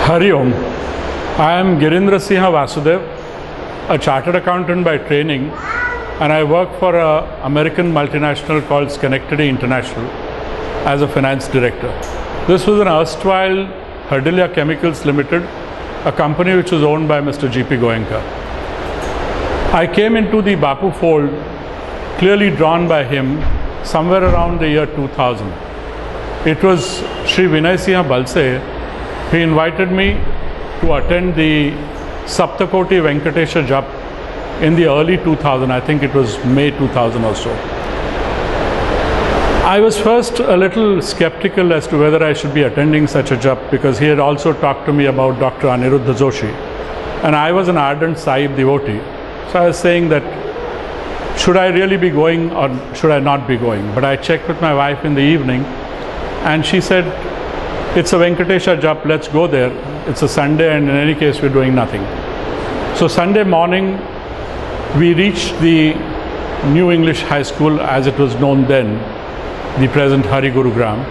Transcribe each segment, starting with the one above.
Hari Om. I am Girindra Singha Vasudev, a chartered accountant by training, and I work for an American multinational called Schenectady International as a finance director. This was an erstwhile Herdilia Chemicals Limited, a company which was owned by Mr. G.P. Goenka. I came into the Bapu fold clearly drawn by him somewhere around the year 2000. It was Sri Vinay Singha Balse. He invited me to attend the Saptakoti Venkatesha Jap in the early 2000, I think it was May 2000 or so. I was first a little skeptical as to whether I should be attending such a jap because he had also talked to me about Dr. Aniruddha Joshi, and I was an ardent Sahib devotee. So I was saying that should I really be going or should I not be going? But I checked with my wife in the evening and she said, it's a Venkatesha jap, let's go there. It's a Sunday and in any case we're doing nothing. So Sunday morning we reached the New English High School as it was known then, the present Hari Gurugram,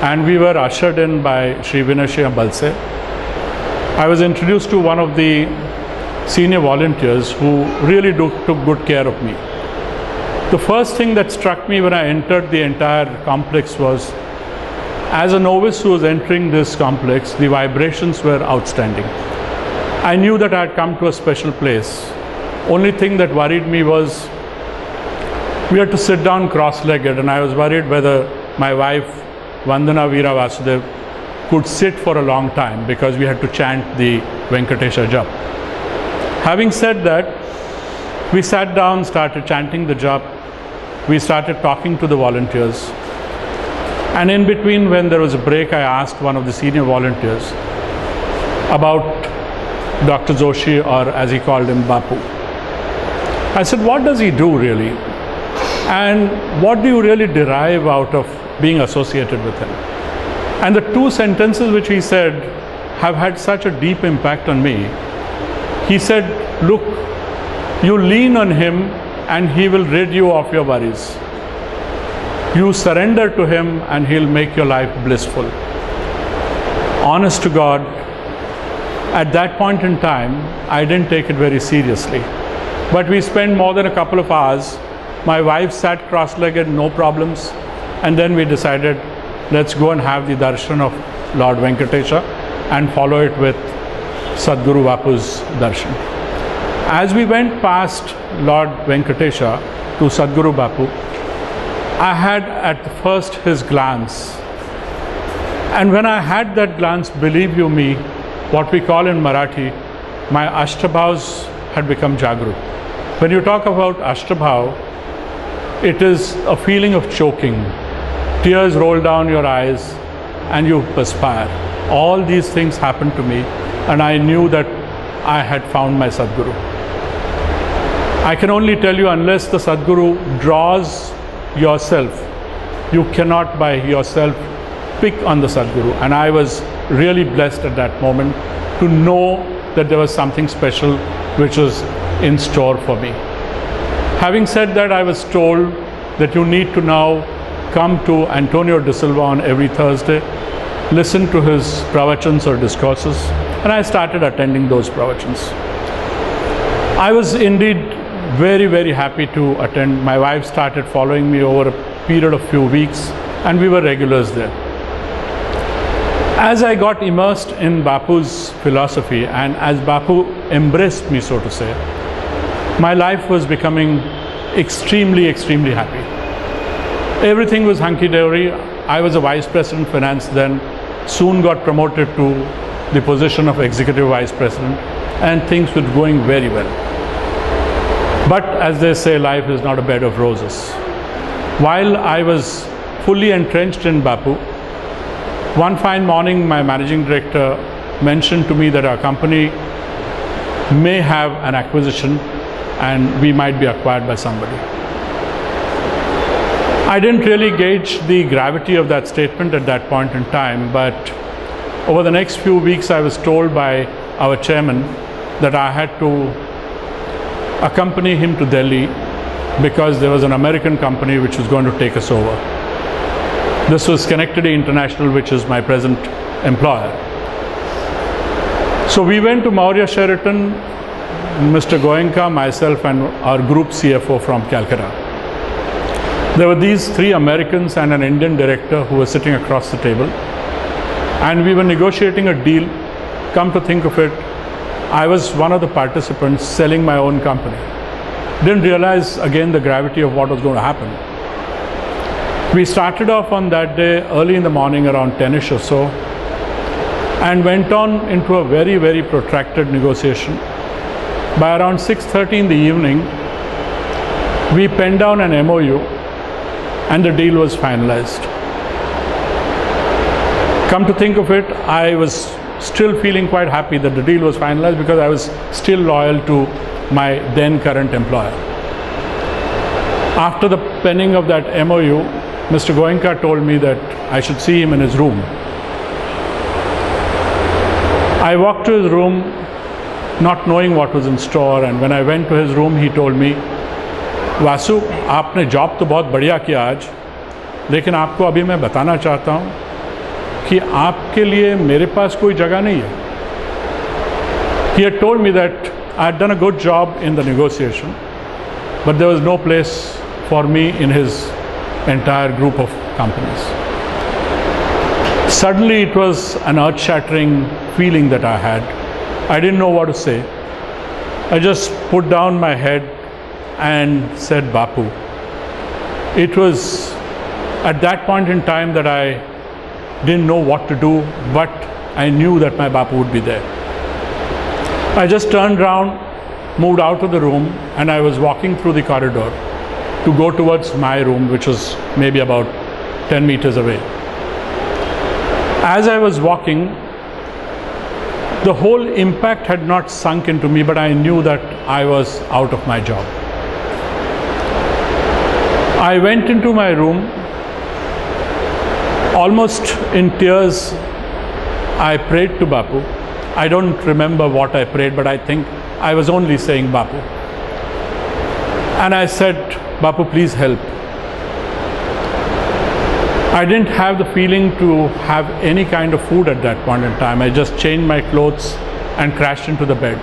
and we were ushered in by Sri Vinay Singha Balse. I was introduced to one of the senior volunteers who really took good care of me. The first thing that struck me when I entered the entire complex was, as a novice who was entering this complex, the vibrations were outstanding. I knew that I had come to a special place. Only thing that worried me was we had to sit down cross-legged, and I was worried whether my wife Vandana Veera Vasudev could sit for a long time because we had to chant the Venkatesha jap. Having said that, we sat down, started chanting the jap. We started talking to the volunteers. And in between, when there was a break, I asked one of the senior volunteers about Dr. Joshi, or as he called him, Bapu. I said, what does he do really? And what do you really derive out of being associated with him? And the two sentences which he said have had such a deep impact on me. He said, look, you lean on him and he will rid you of your worries. You surrender to him and he'll make your life blissful. Honest to God, at that point in time, I didn't take it very seriously. But we spent more than a couple of hours. My wife sat cross-legged, no problems. And then we decided, let's go and have the darshan of Lord Venkatesha and follow it with Sadguru Bapu's darshan. As we went past Lord Venkatesha to Sadguru Bapu, I had at first his glance. And when I had that glance, believe you me, what we call in Marathi, my Ashtabhavs had become Jagrut. When you talk about Ashtabhav, it is a feeling of choking. Tears roll down your eyes and you perspire. All these things happened to me and I knew that I had found my Sadguru. I can only tell you, unless the Sadguru draws yourself, you cannot by yourself pick on the Sadguru. And I was really blessed at that moment to know that there was something special which was in store for me. Having said that, I was told that you need to now come to Antonio De Silva on every Thursday, listen to his pravachans or discourses, and I started attending those pravachans. I was indeed very, very happy to attend. My wife started following me over a period of few weeks and we were regulars there. As I got immersed in Bapu's philosophy and as Bapu embraced me, so to say, my life was becoming extremely, extremely happy. Everything was hunky-dory. I was a vice president finance then, soon got promoted to the position of executive vice president, and things were going very well. But as they say, life is not a bed of roses. While I was fully entrenched in Bapu, one fine morning my managing director mentioned to me that our company may have an acquisition and we might be acquired by somebody. I didn't really gauge the gravity of that statement at that point in time, but over the next few weeks I was told by our chairman that I had to accompany him to Delhi because there was an American company which was going to take us over. This was Schenectady International, which is my present employer. So we went to Maurya Sheraton, Mr. Goenka, myself, and our group CFO from Calcutta. There were these 3 Americans and an Indian director who were sitting across the table, and we were negotiating a deal. Come to think of it, I was one of the participants selling my own company. Didn't realize again the gravity of what was going to happen. We started off on that day early in the morning around 10ish or so, and went on into a very, very protracted negotiation. By around 6:30 in the evening, we penned down an MOU and the deal was finalized. Come to think of it, I was still feeling quite happy that the deal was finalized because I was still loyal to my then current employer. After the penning of that MOU, Mr. Goenka told me that I should see him in his room. I walked to his room not knowing what was in store, and when I went to his room, he told me, Vasu, आपने job तो बहुत बढ़िया किया आज, लेकिन आपको अभी मैं बताना चाहता हूँ कि आपके लिए मेरे पास कोई जगह नहीं है. He had told me that I had done a good job in the negotiation, but there was no place for me in his entire group of companies. Suddenly it was an earth-shattering feeling that I had. I didn't know what to say. I just put down my head and said, Bapu. It was at that point in time that I didn't know what to do, but I knew that my Bapu would be there. I just turned around, moved out of the room, and I was walking through the corridor to go towards my room, which was maybe about 10 meters away. As I was walking, the whole impact had not sunk into me, but I knew that I was out of my job. I went into my room, almost in tears. I prayed to Bapu. I don't remember what I prayed, but I think I was only saying Bapu. And I said, Bapu, please help. I didn't have the feeling to have any kind of food at that point in time. I just changed my clothes and crashed into the bed.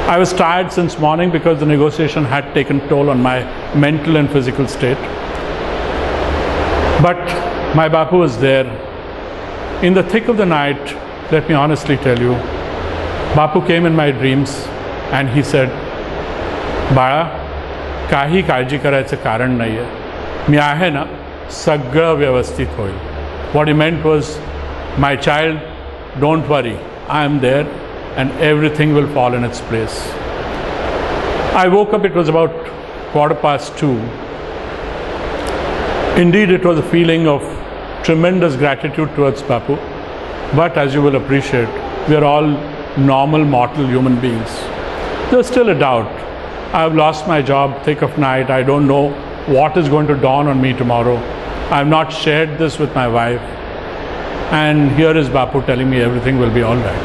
I was tired since morning because the negotiation had taken toll on my mental and physical state. But my Bapu was there. In the thick of the night, let me honestly tell you, Bapu came in my dreams and he said, बाळा, काही काळजी करायचं कारण नाही आहे. मी आहे ना, सगळं व्यवस्थित होईल. What he meant was, my child, don't worry, I am there and everything will fall in its place. I woke up, it was about 2:15. Indeed, it was a feeling of tremendous gratitude towards Bapu. But as you will appreciate, we are all normal mortal human beings. There's still a doubt. I've lost my job, thick of night. I don't know what is going to dawn on me tomorrow. I've not shared this with my wife. And here is Bapu telling me everything will be all right.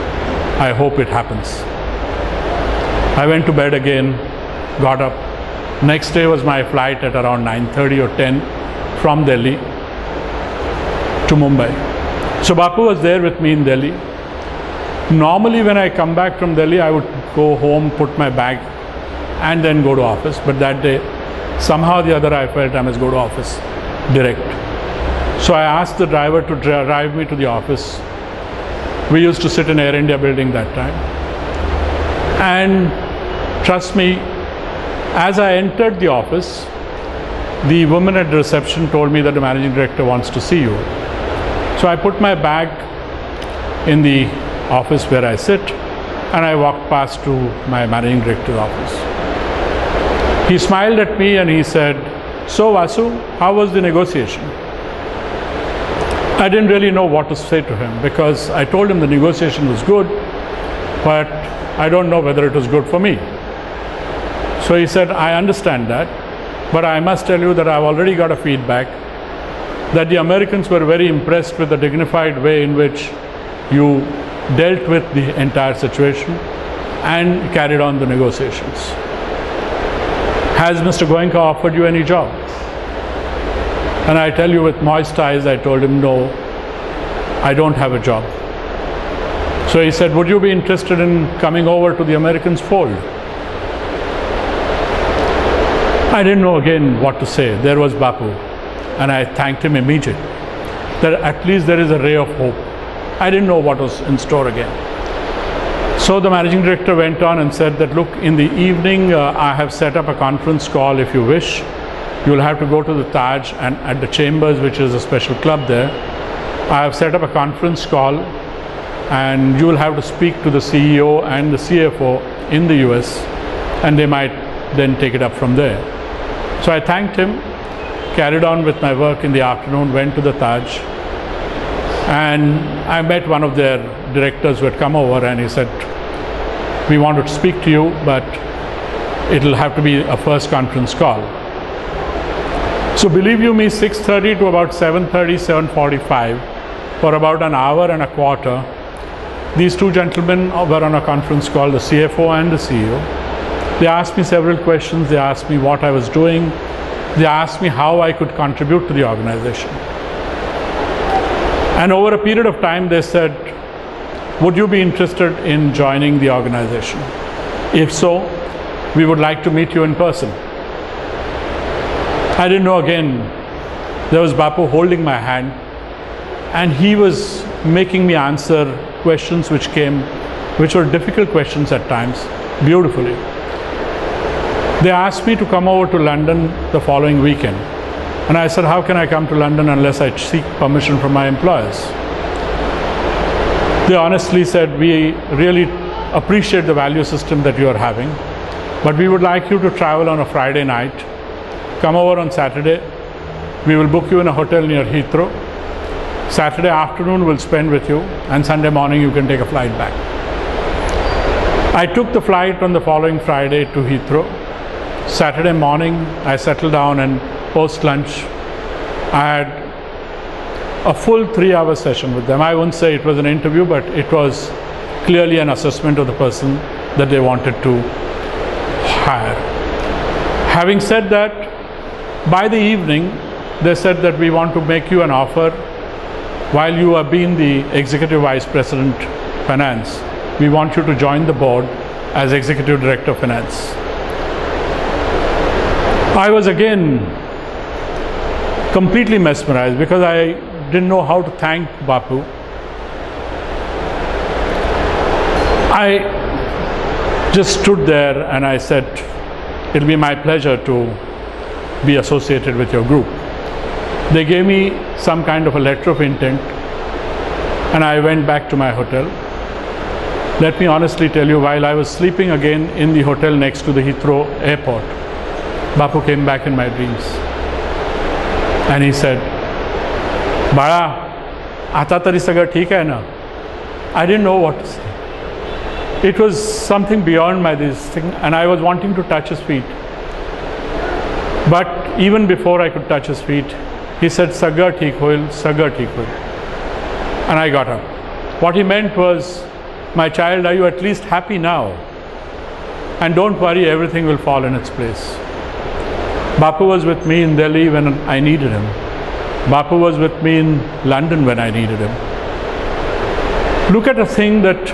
I hope it happens. I went to bed again, got up. Next day was my flight at around 9:30 or 10 from Delhi to Mumbai. So Bapu was there with me in Delhi. Normally when I come back from Delhi, I would go home, put my bag and then go to office. But that day, somehow or the other, I felt I must go to office direct. So I asked the driver to drive me to the office. We used to sit in Air India building that time. And trust me, as I entered the office, the woman at the reception told me that the managing director wants to see you. So I put my bag in the office where I sit and I walked past to my managing director's office. He smiled at me and he said, so Vasu, how was the negotiation? I didn't really know what to say to him because I told him the negotiation was good, but I don't know whether it was good for me. So he said, I understand that, but I must tell you that I've already got a feedback that the Americans were very impressed with the dignified way in which you dealt with the entire situation and carried on the negotiations. Has Mr. Goenka offered you any job? And I tell you with moist eyes, I told him, no, I don't have a job. So he said, would you be interested in coming over to the Americans fold? I didn't know again what to say. There was Bapu, and I thanked him immediately. That at least there is a ray of hope. I didn't know what was in store again. So the managing director went on and said that, look, in the evening I have set up a conference call. If you wish, you will have to go to the Taj, and at the Chambers, which is a special club there, I have set up a conference call, and you will have to speak to the CEO and the CFO in the US, and they might then take it up from there. So I thanked him, carried on with my work in the afternoon, went to the Taj, and I met one of their directors who had come over, and he said, we wanted to speak to you, but it'll have to be a first conference call. So believe you me, 6:30 to about 7:30, 7:45, for about an hour and a quarter, these two gentlemen were on a conference call, the CFO and the CEO. They asked me several questions. They asked me what I was doing. They asked me how I could contribute to the organization. And over a period of time, they said, would you be interested in joining the organization? If so, we would like to meet you in person. I didn't know again. There was Bapu holding my hand, and he was making me answer questions which were difficult questions at times, beautifully. They asked me to come over to London the following weekend. And I said, how can I come to London unless I seek permission from my employers? They honestly said, we really appreciate the value system that you are having, but we would like you to travel on a Friday night. Come over on Saturday. We will book you in a hotel near Heathrow. Saturday afternoon we'll spend with you, and Sunday morning you can take a flight back. I took the flight on the following Friday to Heathrow. Saturday morning I settled down, and post lunch I had a full 3-hour session with them. I wouldn't say it was an interview, but it was clearly an assessment of the person that they wanted to hire. Having said that, by the evening they said that we want to make you an offer. While you have been the Executive Vice President Finance, we want you to join the board as Executive Director of Finance. I was again completely mesmerized because I didn't know how to thank Bapu. I just stood there and I said, it'll be my pleasure to be associated with your group. They gave me some kind of a letter of intent, and I went back to my hotel. Let me honestly tell you, while I was sleeping again in the hotel next to the Heathrow airport, Bapu came back in my dreams. And he said, Bala, aata tari sagar theek hai na? I didn't know what to say. It was something beyond my this thing, and I was wanting to touch his feet. But even before I could touch his feet, he said, Sagar theek hoil, Sagar theek hoil. And I got up. What he meant was, my child, are you at least happy now? And don't worry, everything will fall in its place. Bapu was with me in Delhi when I needed him. Bapu was with me in London when I needed him. Look at a thing that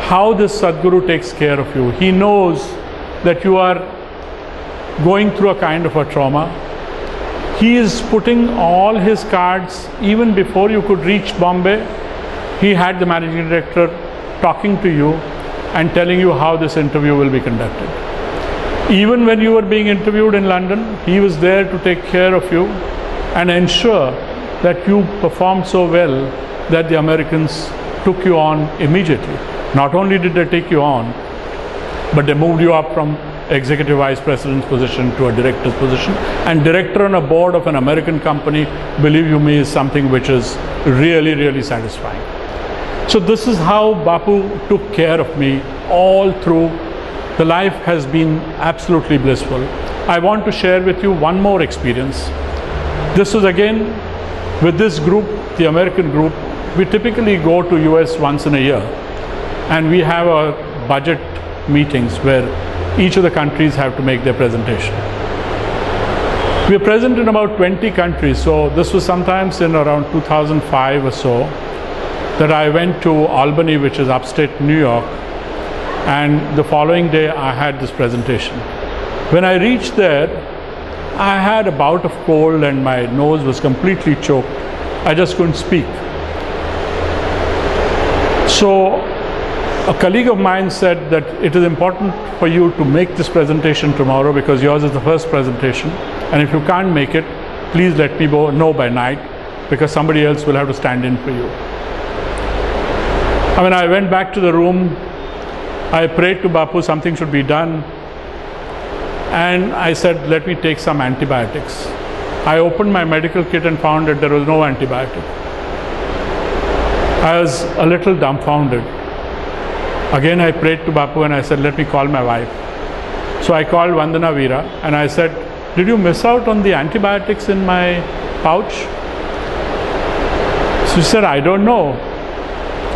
how this Sadguru takes care of you. He knows that you are going through a kind of a trauma. He is putting all his cards, even before you could reach Bombay, he had the managing director talking to you and telling you how this interview will be conducted. Even when you were being interviewed in London, he was there to take care of you and ensure that you performed so well that the Americans took you on immediately. Not only did they take you on, but they moved you up from Executive Vice President's position to a director's position. And director on a board of an American company, believe you me, is something which is really, really satisfying. So this is how Bapu took care of me all through. The life has been absolutely blissful. I want to share with you one more experience. This was again with this group, the American group. We typically go to US once in a year, and we have a budget meetings where each of the countries have to make their presentation. We are present in about 20 countries, so this was sometimes in around 2005 or so. that I went to Albany, which is upstate New York, and the following day I had this presentation. When I reached there, I had a bout of cold and my nose was completely choked. I just couldn't speak. So a colleague of mine said that it is important for you to make this presentation tomorrow because yours is the first presentation, and if you can't make it, please let me know by night because somebody else will have to stand in for you. I went back to the room, I prayed to Bapu something should be done, and I said, let me take some antibiotics. I opened my medical kit and found that there was no antibiotic. I was a little dumbfounded. Again, I prayed to Bapu and I said, let me call my wife. So I called Vandana Veera and I said, did you miss out on the antibiotics in my pouch? She said, I don't know.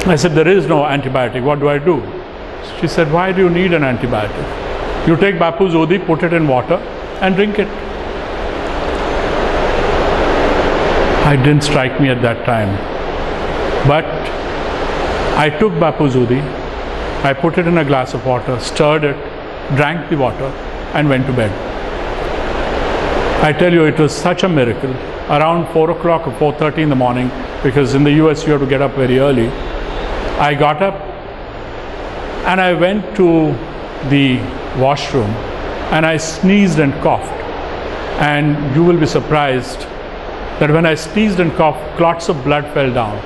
I said, there is no antibiotic. What do I do? She said, why do you need an antibiotic? You take Bapu's Udi, put it in water and drink it. It didn't strike me at that time. But I took Bapu's Udi, I put it in a glass of water, stirred it, drank the water and went to bed. I tell you, it was such a miracle. Around 4 o'clock or 4:30 in the morning, because in the US you have to get up very early, I got up and I went to the washroom and I sneezed and coughed. And you will be surprised that when I sneezed and coughed, clots of blood fell down.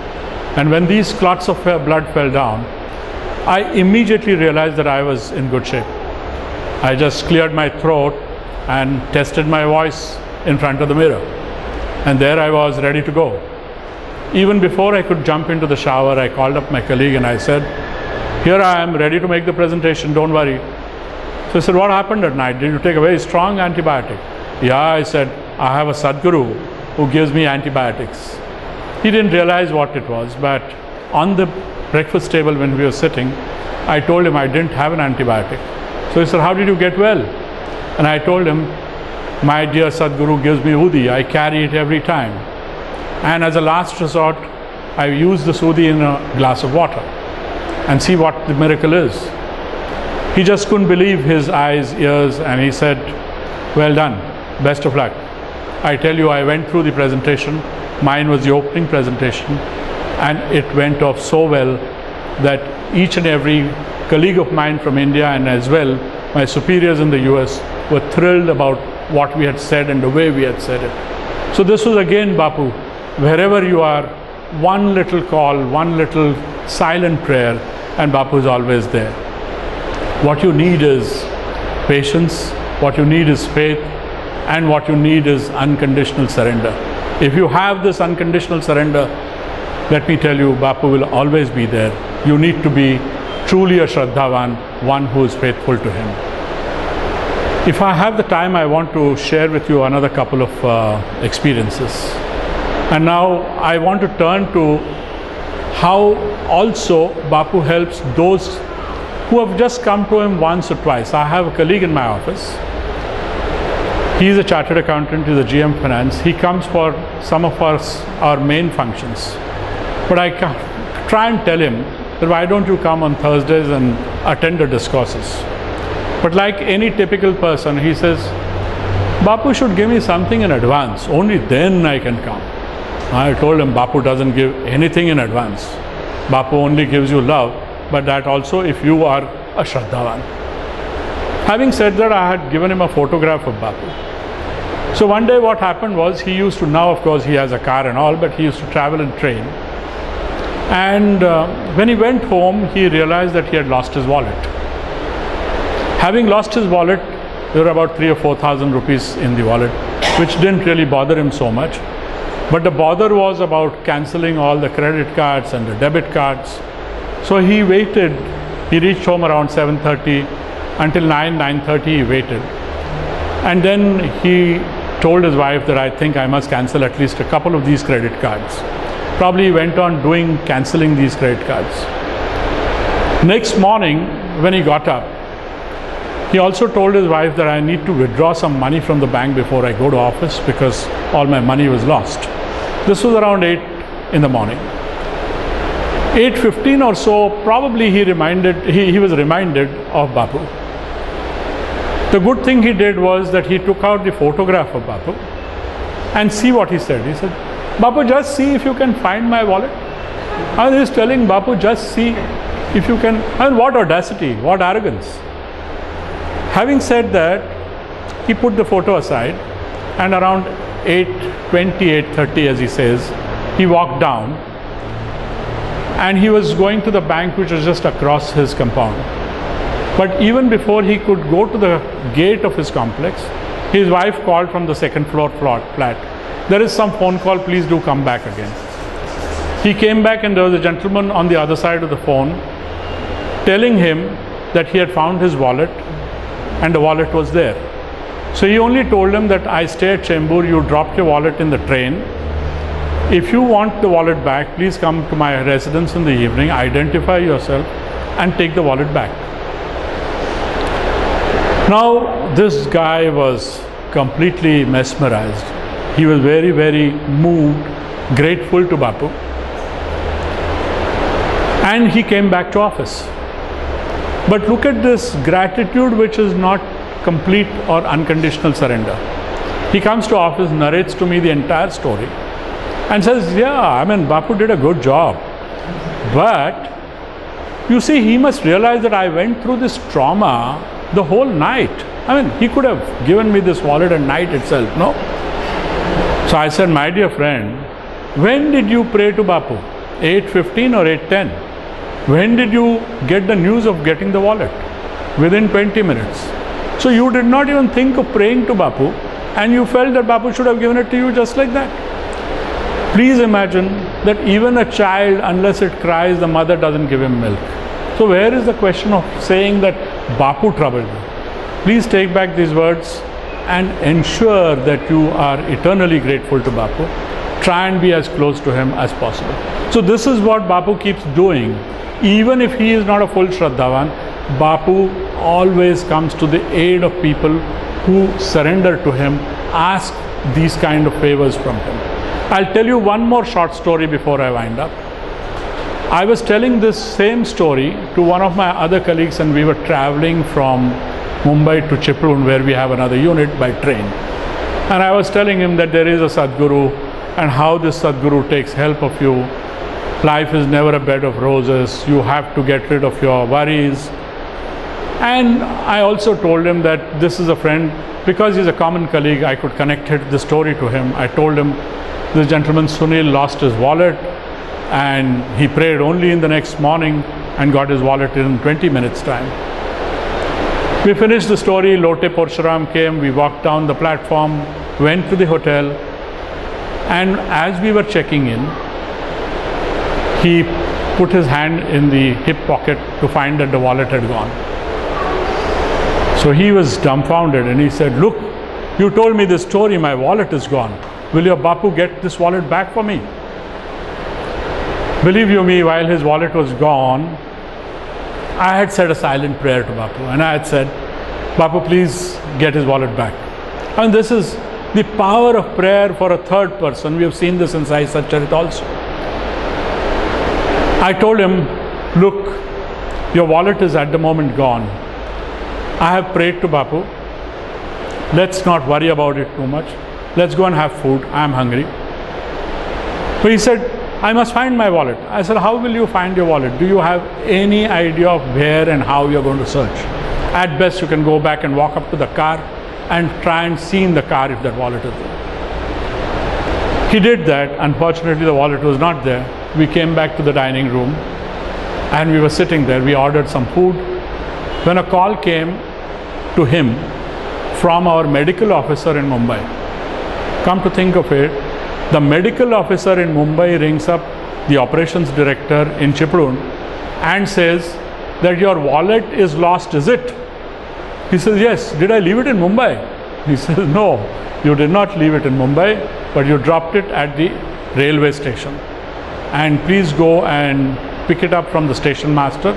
And when these clots of blood fell down, I immediately realized that I was in good shape. I just cleared my throat and tested my voice in front of the mirror. And there I was ready to go. Even before I could jump into the shower, I called up my colleague and I said, here I am ready to make the presentation, don't worry. So he said, what happened at night? Did you take a very strong antibiotic? Yeah, I said, I have a Sadguru who gives me antibiotics. He didn't realize what it was, but on the breakfast table when we were sitting, I told him I didn't have an antibiotic. So he said, how did you get well? And I told him, my dear Sadguru gives me Udi, I carry it every time. And as a last resort, I use the Udi in a glass of water and see what the miracle is. He just couldn't believe his eyes, ears, and he said, well done, best of luck. I tell you, I went through the presentation. Mine was the opening presentation, and it went off so well that each and every colleague of mine from India and as well my superiors in the US were thrilled about what we had said and the way we had said it. So this was again, Bapu, wherever you are, one little call, one little silent prayer, and Bapu is always there. What you need is patience, what you need is faith, and what you need is unconditional surrender. If you have this unconditional surrender, let me tell you, Bapu will always be there. You need to be truly a Shraddhavan, one who is faithful to him. If I have the time, I want to share with you another couple of experiences. And now I want to turn to how also Bapu helps those who have just come to him once or twice. I have a colleague in my office. He is a chartered accountant, he is a GM finance. He comes for some of our main functions. But I try and tell him that why don't you come on Thursdays and attend the discourses. But like any typical person, he says, Bapu should give me something in advance, only then I can come. I told him Bapu doesn't give anything in advance. Bapu only gives you love, but that also if you are a Shraddhavan. Having said that, I had given him a photograph of Bapu. So one day what happened was, he used to, now of course he has a car and all, but he used to travel in train. And when he went home, he realized that he had lost his wallet. Having lost his wallet, there were about 3,000 or 4,000 rupees in the wallet, which didn't really bother him so much. But the bother was about cancelling all the credit cards and the debit cards. So he waited. He reached home around 7:30. Until 9:30 he waited. And then he told his wife that I think I must cancel at least a couple of these credit cards. Probably he went on cancelling these credit cards. Next morning when he got up, he also told his wife that I need to withdraw some money from the bank before I go to office because all my money was lost. This was around 8 in the morning. 8:15 or so, probably he was reminded of Bapu. The good thing he did was that he took out the photograph of Bapu and see what he said. He said, Bapu, just see if you can find my wallet. And he is telling Bapu, just see if you can. And what audacity, what arrogance. Having said that, he put the photo aside, and around 8:20, 8:30, as he says, he walked down, and he was going to the bank which was just across his compound. But even before he could go to the gate of his complex, his wife called from the second floor flat. There is some phone call, please do come back again. He came back, and there was a gentleman on the other side of the phone telling him that he had found his wallet and the wallet was there. So he only told him that I stay at Chembur, you dropped your wallet in the train. If you want the wallet back, please come to my residence in the evening, identify yourself and take the wallet back. Now this guy was completely mesmerized. He was very, very moved, grateful to Bapu. And he came back to office. But look at this gratitude, which is not complete or unconditional surrender. He comes to office, narrates to me the entire story and says, yeah, I mean, Bapu did a good job. But you see, he must realize that I went through this trauma the whole night. I mean, he could have given me this wallet at night itself, no? So I said, my dear friend, when did you pray to Bapu? 8:15 or 8:10? When did you get the news of getting the wallet? Within 20 minutes. So you did not even think of praying to Bapu, and you felt that Bapu should have given it to you just like that. Please imagine that even a child, unless it cries, the mother doesn't give him milk. So where is the question of saying that Bapu troubled you? Please take back these words and ensure that you are eternally grateful to Bapu. Try and be as close to him as possible. So this is what Bapu keeps doing. Even if he is not a full Shraddhavan, Bapu always comes to the aid of people who surrender to him, ask these kind of favors from him. I'll tell you one more short story before I wind up. I was telling this same story to one of my other colleagues, and we were traveling from Mumbai to Chiplun, where we have another unit, by train. And I was telling him that there is a Sadguru and how this Sadguru takes help of you. Life is never a bed of roses. You have to get rid of your worries. And I also told him that this is a friend, because he's a common colleague, I could connect the story to him. I told him this gentleman Sunil lost his wallet, and he prayed only in the next morning and got his wallet in 20 minutes time. We finished the story. Lote Parshuram came, we walked down the platform, went to the hotel, and as we were checking in, he put his hand in the hip pocket to find that the wallet had gone. So he was dumbfounded, and he said, look, you told me this story, my wallet is gone. Will your Bapu get this wallet back for me? Believe you me, while his wallet was gone, I had said a silent prayer to Bapu, and I had said, Bapu, please get his wallet back. And this is the power of prayer for a third person. We have seen this in Sai Satcharit also. I told him, look, your wallet is at the moment gone. I have prayed to Bapu. Let's not worry about it too much. Let's go and have food. I am hungry. So he said, I must find my wallet. I said, how will you find your wallet? Do you have any idea of where and how you're going to search? At best, you can go back and walk up to the car and try and see in the car if that wallet is there. He did that. Unfortunately, the wallet was not there. We came back to the dining room, and we were sitting there. We ordered some food. When a call came to him from our medical officer in Mumbai. Come to think of it, the medical officer in Mumbai rings up the operations director in Chiplun and says that your wallet is lost, is it? He says, yes. Did I leave it in Mumbai? He says, no, you did not leave it in Mumbai, but you dropped it at the railway station. And please go and pick it up from the station master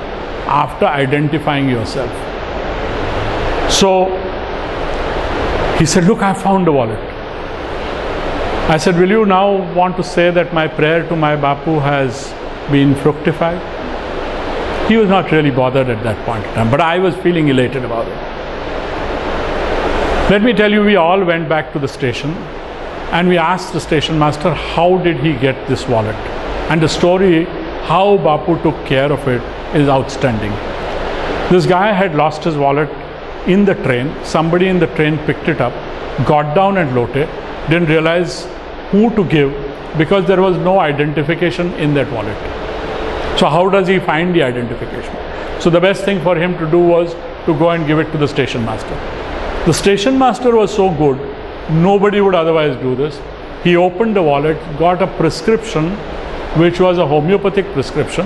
after identifying yourself. So he said, look, I found the wallet. I said, will you now want to say that my prayer to my Bapu has been fructified. He was not really bothered at that point in time, but I was feeling elated about it. Let me tell you, we all went back to the station and we asked the station master, how did he get this wallet? And the story, how Bapu took care of it, is outstanding. This guy had lost his wallet in the train. Somebody in the train picked it up, got down at Lote, didn't realize who to give because there was no identification in that wallet. So how does he find the identification? So the best thing for him to do was to go and give it to the station master. The station master was so good, nobody would otherwise do this. He opened the wallet, got a prescription which was a homeopathic prescription,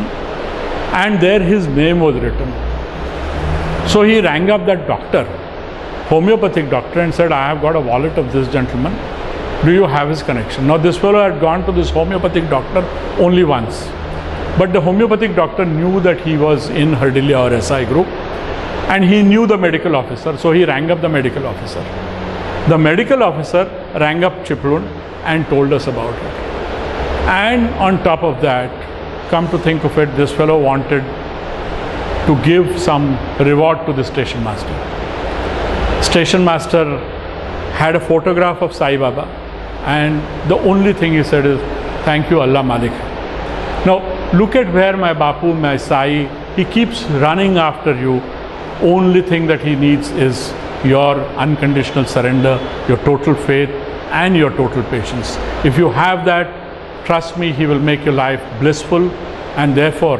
and there his name was written. So he rang up that doctor, homeopathic doctor, and said, I have got a wallet of this gentleman. Do you have his connection? Now this fellow had gone to this homeopathic doctor only once. But the homeopathic doctor knew that he was in Hardilya or SI group, and he knew the medical officer, so he rang up the medical officer. The medical officer rang up Chiplun and told us about it. And on top of that, come to think of it, this fellow wanted to give some reward to the station master. Station master had a photograph of Sai Baba, and the only thing he said is, thank you Allah Malik. Now look at where my Bapu, my Sai, he keeps running after you. Only thing that he needs is your unconditional surrender, your total faith and your total patience. If you have that, trust me, he will make your life blissful. And therefore,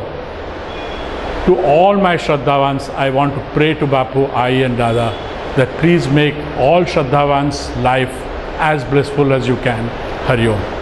to all my Shraddhavans, I want to pray to Bapu, Ai and Dada, that please make all Shraddhavans' life as blissful as you can. Hari Om.